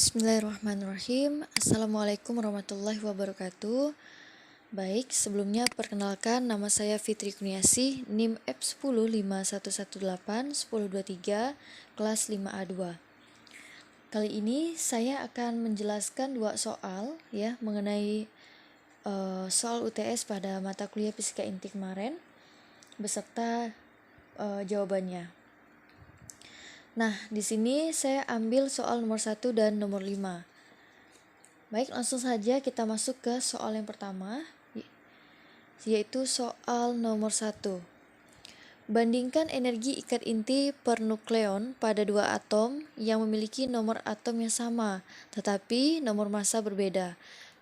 Bismillahirrahmanirrahim. Assalamualaikum warahmatullahi wabarakatuh. Baik, sebelumnya perkenalkan nama saya Fitri Kuniasi, NIM F1051181023, kelas 5A2. Kali ini saya akan menjelaskan dua soal ya mengenai soal UTS pada mata kuliah Fisika Inti kemarin beserta jawabannya. Nah, di sini saya ambil soal nomor 1 dan nomor 5. Baik, langsung saja kita masuk ke soal yang pertama, yaitu soal nomor 1. Bandingkan energi ikat inti per nukleon pada dua atom yang memiliki nomor atom yang sama, tetapi nomor massa berbeda.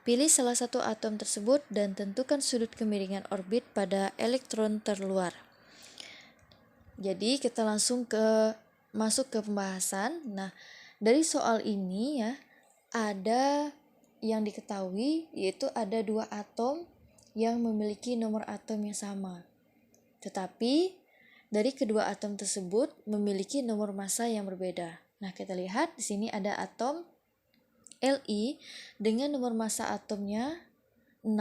Pilih salah satu atom tersebut dan tentukan sudut kemiringan orbit pada elektron terluar. Jadi kita langsung masuk ke pembahasan. Nah, dari soal ini ya, ada yang diketahui yaitu ada dua atom yang memiliki nomor atom yang sama. Tetapi dari kedua atom tersebut memiliki nomor massa yang berbeda. Nah, kita lihat di sini ada atom Li dengan nomor massa atomnya 6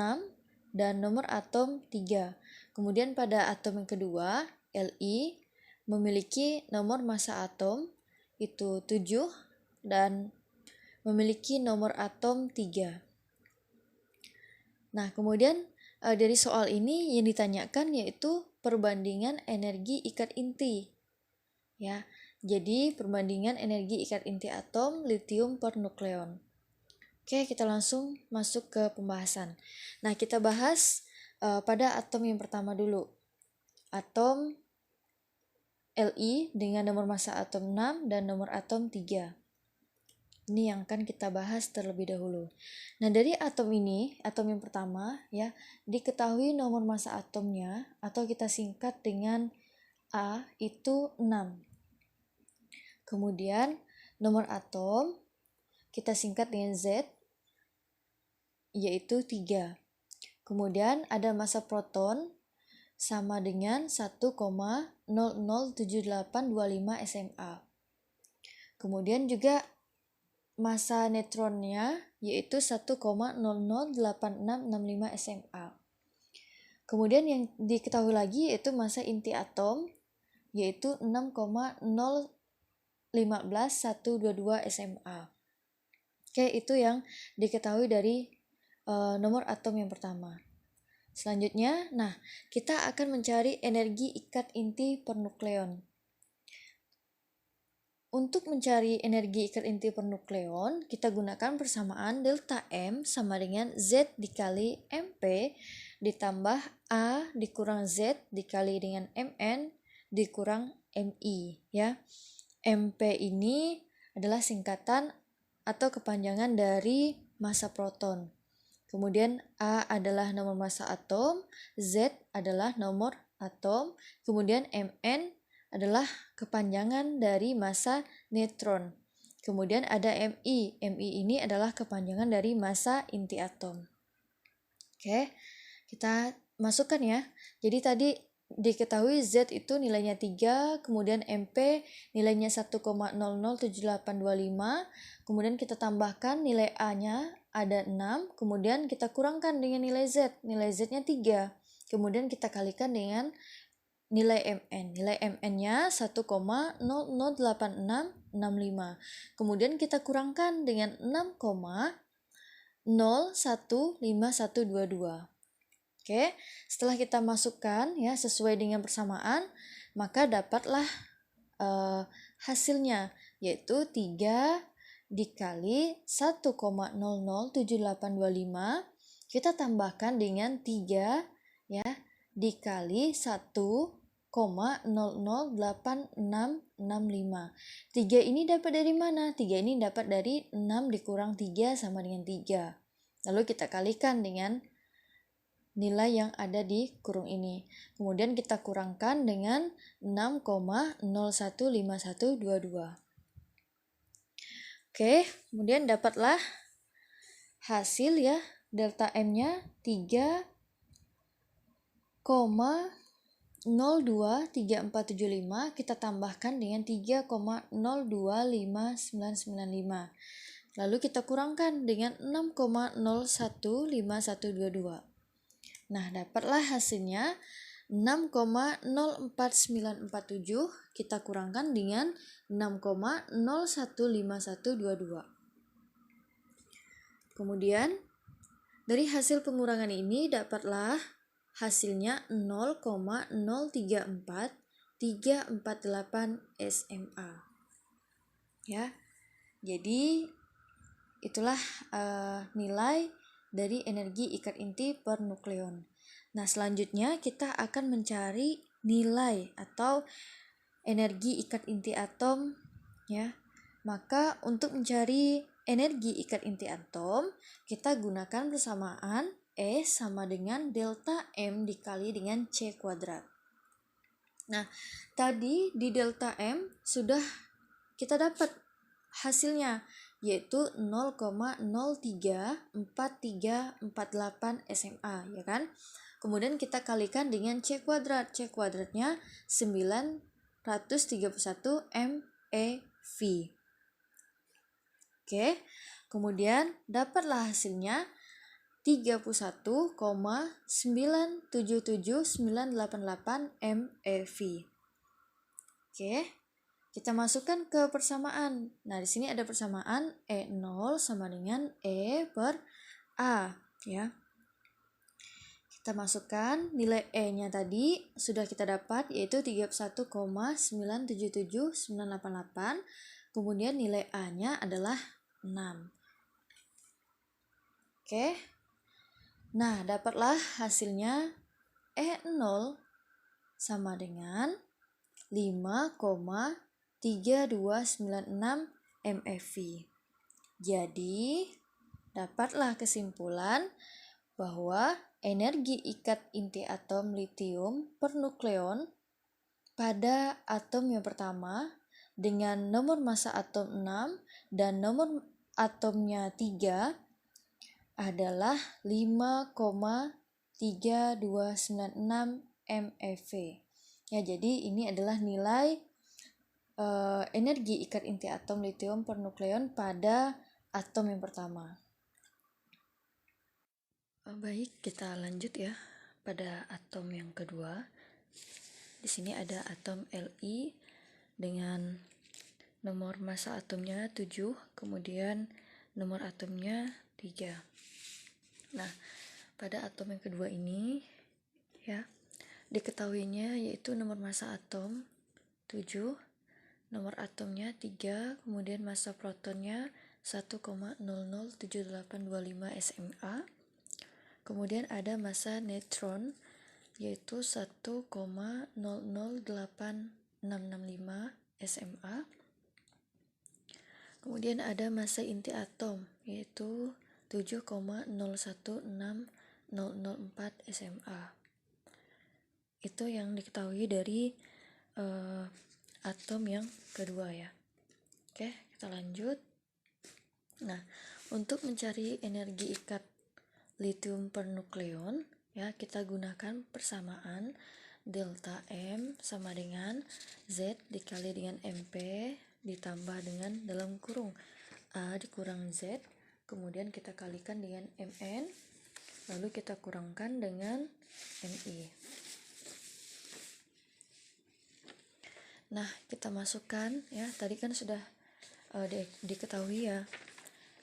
dan nomor atom 3. Kemudian pada atom yang kedua, Li memiliki nomor massa atom itu 7 dan memiliki nomor atom 3. Nah, kemudian dari soal ini yang ditanyakan yaitu perbandingan energi ikat inti. Ya. Jadi perbandingan energi ikat inti atom litium per nukleon. Oke, kita langsung masuk ke pembahasan. Nah, kita bahas pada atom yang pertama dulu. Atom Li dengan nomor massa atom 6 dan nomor atom 3. Ini yang akan kita bahas terlebih dahulu. Nah, dari atom ini, atom yang pertama ya, diketahui nomor massa atomnya atau kita singkat dengan A itu 6. Kemudian nomor atom kita singkat dengan Z yaitu 3. Kemudian ada massa proton sama dengan 1,007825 SMA. Kemudian juga massa neutronnya yaitu 1,008665 SMA. Kemudian yang diketahui lagi yaitu massa inti atom yaitu 6,015122 SMA. Oke, itu yang diketahui dari nomor atom yang pertama. Selanjutnya, nah, kita akan mencari energi ikat inti per nukleon. Untuk mencari energi ikat inti per nukleon, kita gunakan persamaan delta M sama dengan Z dikali MP ditambah A dikurang Z dikali dengan Mn dikurang Mi ya. MP ini adalah singkatan atau kepanjangan dari massa proton. Kemudian A adalah nomor massa atom, Z adalah nomor atom, kemudian Mn adalah kepanjangan dari massa neutron. Kemudian ada Mi. Mi ini adalah kepanjangan dari massa inti atom. Oke, kita masukkan ya. Jadi tadi diketahui Z itu nilainya 3, kemudian MP nilainya 1,007825, kemudian kita tambahkan nilai A-nya ada 6, kemudian kita kurangkan dengan nilai Z, nilai Z-nya 3, kemudian kita kalikan dengan nilai Mn, nilai Mn-nya 1,008665, kemudian kita kurangkan dengan 6,015122. Oke, setelah kita masukkan ya sesuai dengan persamaan, maka dapatlah hasilnya yaitu 3 dikali 1,007825 kita tambahkan dengan 3 ya dikali 1,008665. 3 ini dapat dari mana? 3 ini dapat dari 6 dikurang 3 sama dengan 3. Lalu kita kalikan dengan nilai yang ada di kurung ini. Kemudian kita kurangkan dengan 6,015122. Oke, kemudian dapatlah hasil ya, delta M-nya 3,023475, kita tambahkan dengan 3,025995. Lalu kita kurangkan dengan 6,015122. Nah, dapatlah hasilnya 6,04947 kita kurangkan dengan 6,015122. Kemudian dari hasil pengurangan ini dapatlah hasilnya 0,034348 SMA. Ya. Jadi itulah nilai dari energi ikat inti per nukleon. Nah, selanjutnya kita akan mencari nilai atau energi ikat inti atom, ya. Maka untuk mencari energi ikat inti atom, kita gunakan persamaan E sama dengan delta M dikali dengan C kuadrat. Nah, tadi di delta M sudah kita dapat hasilnya, yaitu 0,034348 SMA, ya kan? Kemudian kita kalikan dengan C kuadrat. C kuadratnya 931 MeV. Oke, kemudian dapatlah hasilnya 31,977988 MeV. Oke, kita masukkan ke persamaan. Nah, di sini ada persamaan E0 sama dengan E per A, ya. Kita masukkan nilai E-nya tadi sudah kita dapat, yaitu 31,977988. Kemudian nilai A-nya adalah 6. Oke. Nah, dapatlah hasilnya E0 sama dengan 5,3296 MeV. Jadi, dapatlah kesimpulan bahwa energi ikat inti atom litium per nukleon pada atom yang pertama dengan nomor massa atom 6 dan nomor atomnya 3 adalah 5,3296 MeV. Ya, jadi ini adalah nilai energi ikat inti atom litium per nukleon pada atom yang pertama. Baik, kita lanjut ya pada atom yang kedua. Di sini ada atom Li dengan nomor massa atomnya 7, kemudian nomor atomnya 3. Nah, pada atom yang kedua ini ya, diketahuinya yaitu nomor massa atom 7, nomor atomnya 3, kemudian massa protonnya 1,007825 SMA. Kemudian ada massa neutron yaitu 1,008665 SMA. Kemudian ada massa inti atom yaitu 7,016004 SMA. Itu yang diketahui dari atom yang kedua ya. Oke, kita lanjut. Nah, untuk mencari energi ikat litium per nukleon ya, kita gunakan persamaan delta M sama dengan Z dikali dengan MP ditambah dengan dalam kurung A dikurang Z, kemudian kita kalikan dengan Mn, lalu kita kurangkan dengan Mi. Nah, kita masukkan ya, tadi kan sudah diketahui ya,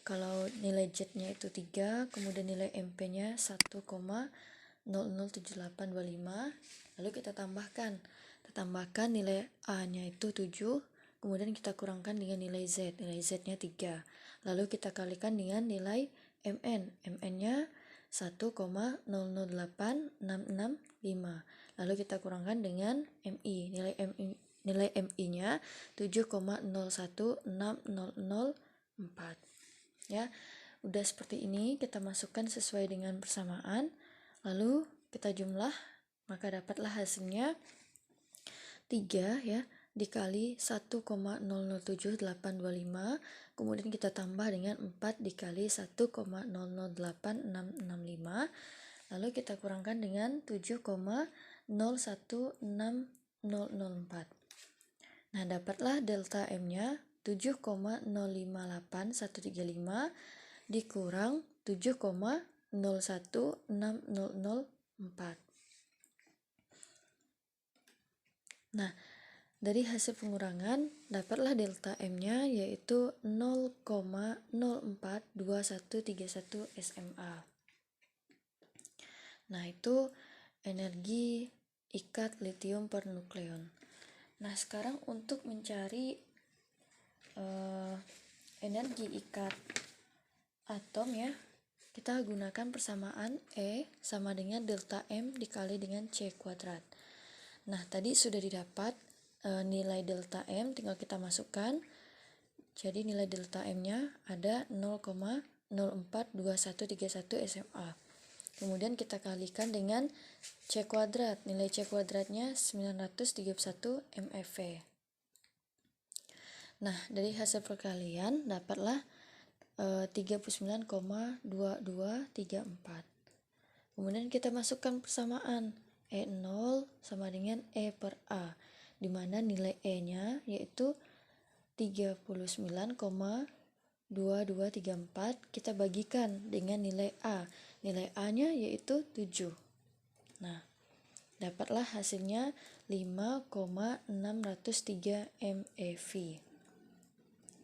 kalau nilai Z-nya itu 3, kemudian nilai MP-nya 1,007825, lalu kita tambahkan nilai A-nya itu 7, kemudian kita kurangkan dengan nilai Z. Nilai Z-nya 3. Lalu kita kalikan dengan nilai Mn. Mn-nya 1,008665. Lalu kita kurangkan dengan Mi. Nilai Mi-nya 7,016004. Ya, udah seperti ini kita masukkan sesuai dengan persamaan, lalu kita jumlah, maka dapatlah hasilnya 3 ya dikali 1,007825, kemudian kita tambah dengan 4 dikali 1,008665, lalu kita kurangkan dengan 7,016004. Nah, dapatlah delta M-nya 7,058135 dikurang 7,016004. Nah, dari hasil pengurangan dapatlah delta M-nya yaitu 0,042131 SMA. Nah, itu energi ikat litium per nukleon. Nah, sekarang untuk mencari energi ikat atom ya, kita gunakan persamaan E sama dengan delta M dikali dengan C kuadrat. Nah, tadi sudah didapat nilai delta M, tinggal kita masukkan. Jadi nilai delta M-nya ada 0,042131 SMA. Kemudian kita kalikan dengan C kuadrat. Nilai C kuadratnya 931 MeV. Nah, dari hasil perkalian dapatlah 39,2234. Kemudian kita masukkan persamaan E0 sama dengan E per A, di mana nilai E-nya yaitu 39,2234 kita bagikan dengan nilai A. Nilai A-nya yaitu 7. Nah, dapatlah hasilnya 5,603 MeV.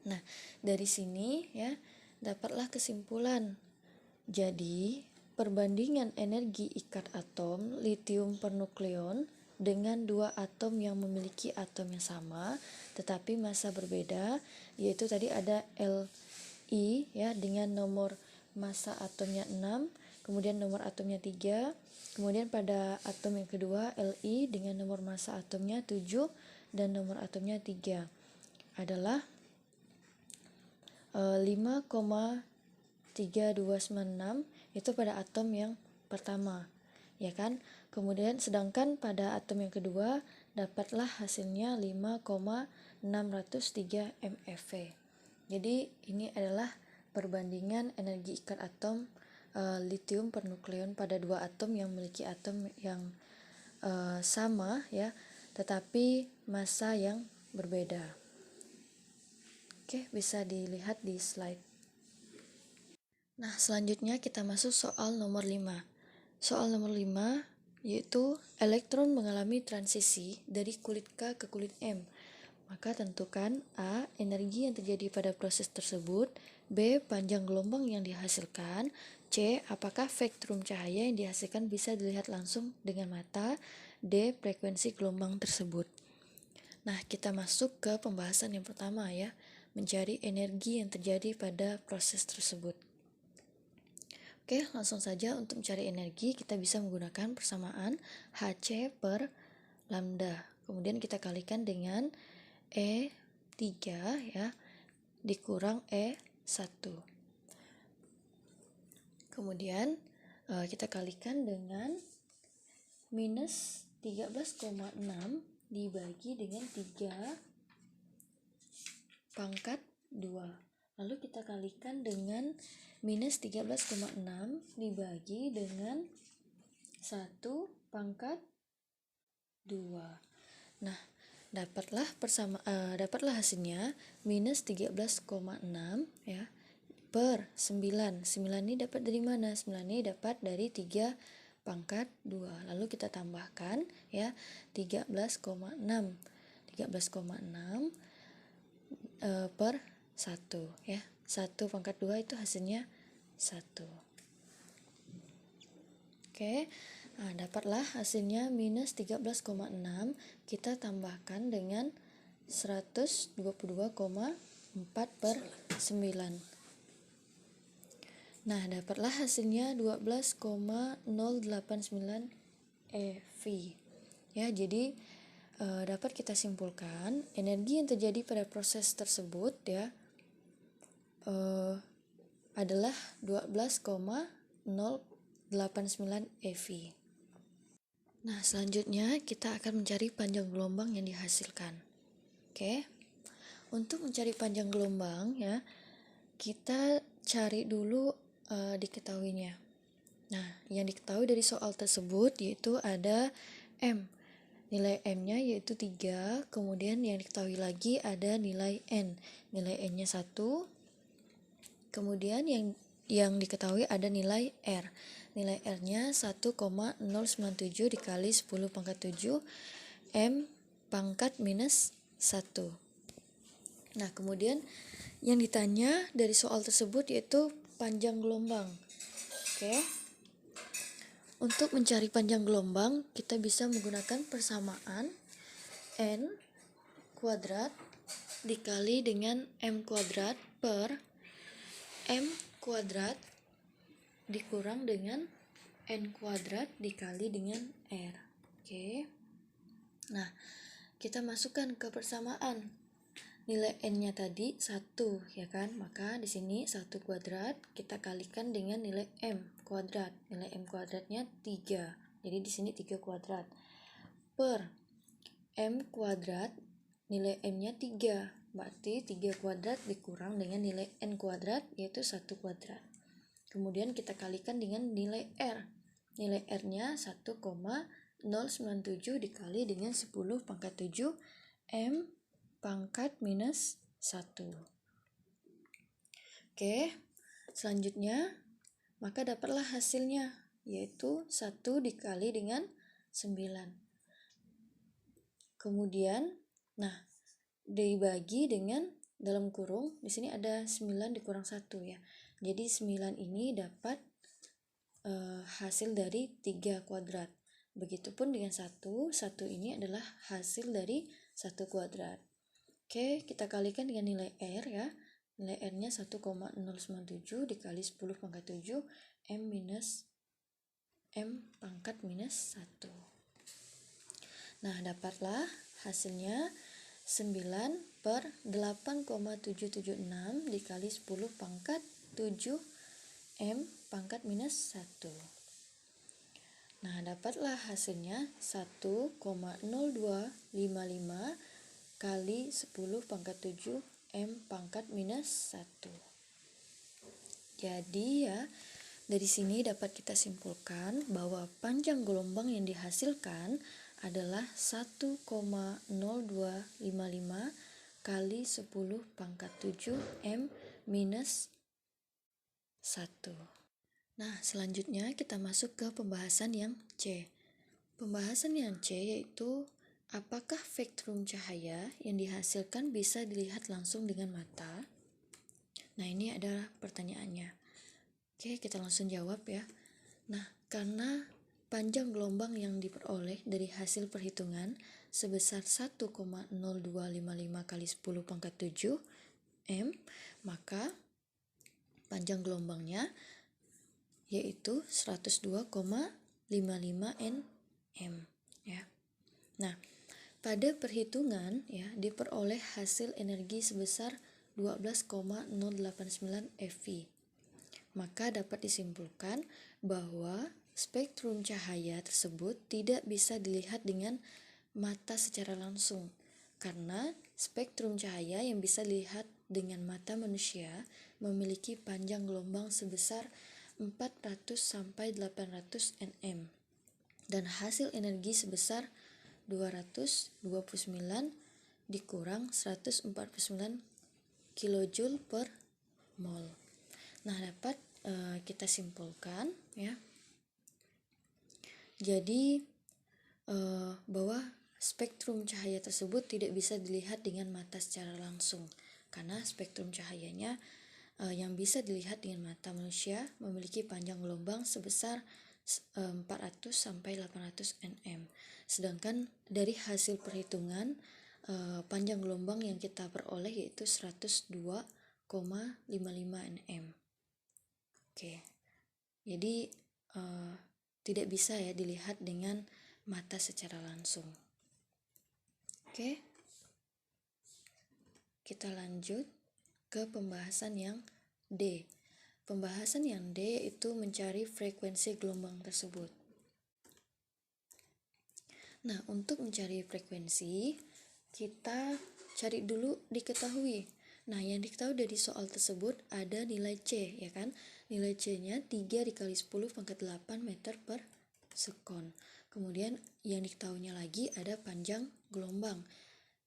Nah, dari sini ya dapatlah kesimpulan. Jadi, perbandingan energi ikat atom litium per nukleon dengan dua atom yang memiliki atom yang sama tetapi massa berbeda, yaitu tadi ada Li ya dengan nomor massa atomnya 6, kemudian nomor atomnya 3, kemudian pada atom yang kedua Li dengan nomor massa atomnya 7 dan nomor atomnya 3 adalah 5,3296 itu pada atom yang pertama, ya kan? Kemudian sedangkan pada atom yang kedua dapatlah hasilnya 5,603 MeV. Jadi ini adalah perbandingan energi ikat atom litium per nukleon pada dua atom yang memiliki atom yang sama ya, tetapi massa yang berbeda. Oke, bisa dilihat di slide. Nah, selanjutnya kita masuk soal nomor 5. Soal nomor 5 yaitu elektron mengalami transisi dari kulit K ke kulit M. Maka tentukan A. Energi yang terjadi pada proses tersebut, B. Panjang gelombang yang dihasilkan, C. Apakah spektrum cahaya yang dihasilkan bisa dilihat langsung dengan mata, D. Frekuensi gelombang tersebut. Nah, kita masuk ke pembahasan yang pertama ya, mencari energi yang terjadi pada proses tersebut. Oke, langsung saja untuk mencari energi kita bisa menggunakan persamaan Hc per lambda. Kemudian kita kalikan dengan E3 ya dikurang E1. Kemudian kita kalikan dengan minus 13,6 dibagi dengan 3 pangkat 2. Lalu kita kalikan dengan minus 13,6 dibagi dengan 1 pangkat 2. Nah, dapatlah hasilnya minus 13,6 ya per 9. 9 ini dapat dari mana? 9 ini dapat dari 3 pangkat 2. Lalu kita tambahkan ya 13,6 per 1 ya. 1 pangkat 2 itu hasilnya 1. Oke. Nah, dapatlah hasilnya minus 13,6 kita tambahkan dengan 122,4 per 9. Nah, dapatlah hasilnya 12,089 eV. Ya, jadi dapat kita simpulkan energi yang terjadi pada proses tersebut ya adalah 12,089 eV. Nah, selanjutnya kita akan mencari panjang gelombang yang dihasilkan. Oke. Untuk mencari panjang gelombang ya, kita cari dulu diketahuinya. Nah, yang diketahui dari soal tersebut yaitu ada M. Nilai M-nya yaitu 3, kemudian yang diketahui lagi ada nilai N. Nilai N-nya 1, kemudian yang diketahui ada nilai R. Nilai R-nya 1,097 dikali 10 pangkat 7 M pangkat minus 1. Nah, kemudian yang ditanya dari soal tersebut yaitu panjang gelombang. Oke. Untuk mencari panjang gelombang, kita bisa menggunakan persamaan N kuadrat dikali dengan M kuadrat per M kuadrat dikurang dengan N kuadrat dikali dengan R. Oke. Nah, kita masukkan ke persamaan. Nilai N-nya tadi 1, ya kan? Maka di sini 1 kuadrat kita kalikan dengan nilai M kuadrat. Nilai M kuadratnya 3. Jadi di sini 3 kuadrat. Per M kuadrat, nilai M-nya 3. Berarti 3 kuadrat dikurang dengan nilai N kuadrat, yaitu 1 kuadrat. Kemudian kita kalikan dengan nilai R. Nilai R-nya 1,097 dikali dengan 10 pangkat 7 M pangkat minus 1. Oke, selanjutnya maka dapatlah hasilnya, yaitu 1 dikali dengan 9. Kemudian, nah, dibagi dengan dalam kurung, di sini ada 9 dikurang 1 ya. Jadi 9 ini dapat hasil dari 3 kuadrat. Begitupun dengan 1 ini adalah hasil dari 1 kuadrat. Oke, kita kalikan dengan nilai R ya. Nilai R-nya 1,097 dikali 10 pangkat 7 M pangkat minus 1. Nah, dapatlah hasilnya 9 per 8,776 dikali 10 pangkat 7 M pangkat minus 1. Nah, dapatlah hasilnya 1,0255 kali 10 pangkat 7 M pangkat minus 1. Jadi ya, dari sini dapat kita simpulkan bahwa panjang gelombang yang dihasilkan adalah 1,0255 kali 10 pangkat 7 M minus 1. Nah, selanjutnya kita masuk ke pembahasan yang C. Pembahasan yang C yaitu apakah spektrum cahaya yang dihasilkan bisa dilihat langsung dengan mata? Nah, ini adalah pertanyaannya. Oke, kita langsung jawab ya. Nah, karena panjang gelombang yang diperoleh dari hasil perhitungan sebesar 1,0255 kali 10 pangkat 7 M, maka panjang gelombangnya yaitu 102,55 nm ya. Nah, pada perhitungan ya diperoleh hasil energi sebesar 12,089 eV. Maka dapat disimpulkan bahwa spektrum cahaya tersebut tidak bisa dilihat dengan mata secara langsung, karena spektrum cahaya yang bisa dilihat dengan mata manusia memiliki panjang gelombang sebesar 400 sampai 800 nm dan hasil energi sebesar 229 dikurang 149 kilojoule per mol. Nah, dapat kita simpulkan ya. Jadi bahwa spektrum cahaya tersebut tidak bisa dilihat dengan mata secara langsung, karena spektrum cahayanya yang bisa dilihat dengan mata manusia memiliki panjang gelombang sebesar 400 sampai 800 nm. Sedangkan dari hasil perhitungan panjang gelombang yang kita peroleh yaitu 102,55 nm. Oke. Jadi tidak bisa ya dilihat dengan mata secara langsung. Oke. Kita lanjut ke pembahasan yang D. Pembahasan yang D yaitu mencari frekuensi gelombang tersebut. Nah, untuk mencari frekuensi, kita cari dulu diketahui. Nah, yang diketahui dari soal tersebut ada nilai C, ya kan? Nilai C-nya 3 dikali 10 pangkat 8 meter per sekon. Kemudian yang diketahuinya lagi ada panjang gelombang.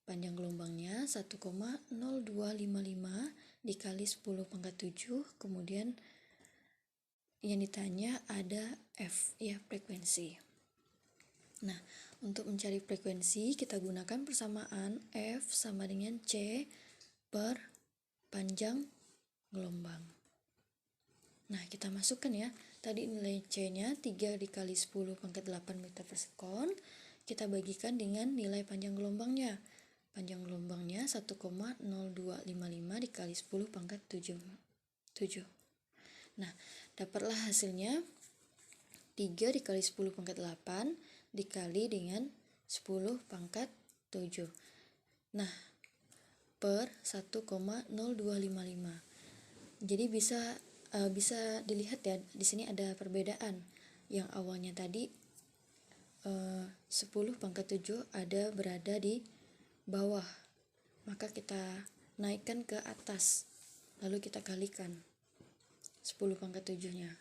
Panjang gelombangnya 1,0255 dikali 10 pangkat 7. Kemudian yang ditanya ada F, ya, frekuensi. Nah, untuk mencari frekuensi kita gunakan persamaan F sama dengan C per panjang gelombang. Nah, kita masukkan ya. Tadi nilai C-nya 3 dikali 10 pangkat 8 meter per sekon. Kita bagikan dengan nilai panjang gelombangnya. Panjang gelombangnya 1,0255 dikali 10 pangkat 7. Nah, dapatlah hasilnya 3 dikali 10 pangkat 8 dikali dengan 10 pangkat 7. Nah, per 1,0255. Jadi bisa dilihat ya, di sini ada perbedaan. Yang awalnya tadi 10 pangkat 7 ada berada di bawah, maka kita naikkan ke atas, lalu kita kalikan 10 pangkat 7-nya.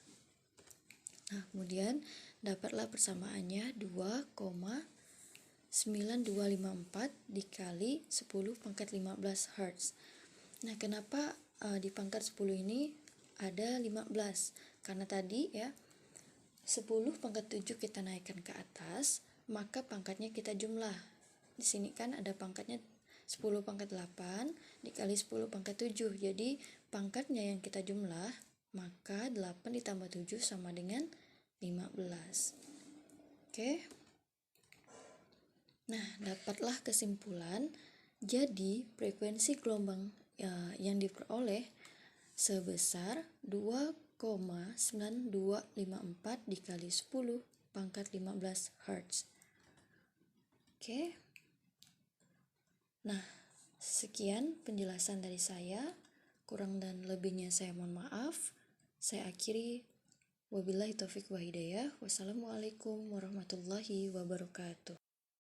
Nah, kemudian dapatlah persamaannya 2,9254 dikali 10 pangkat 15 Hz. Nah, kenapa di pangkat 10 ini ada 15? Karena tadi ya 10 pangkat 7 kita naikkan ke atas, maka pangkatnya kita jumlah. Di sini kan ada pangkatnya 10 pangkat 8 dikali 10 pangkat 7. Jadi pangkatnya yang kita jumlah, maka 8 ditambah 7 sama dengan 15. Oke. Nah, dapatlah kesimpulan. Jadi frekuensi gelombang yang diperoleh sebesar 2,9254 dikali 10 pangkat 15 Hz. Oke. Nah, sekian penjelasan dari saya. Kurang dan lebihnya saya mohon maaf. Saya akhiri. Wabillahi taufiq wa hidayah. Wassalamualaikum warahmatullahi wabarakatuh.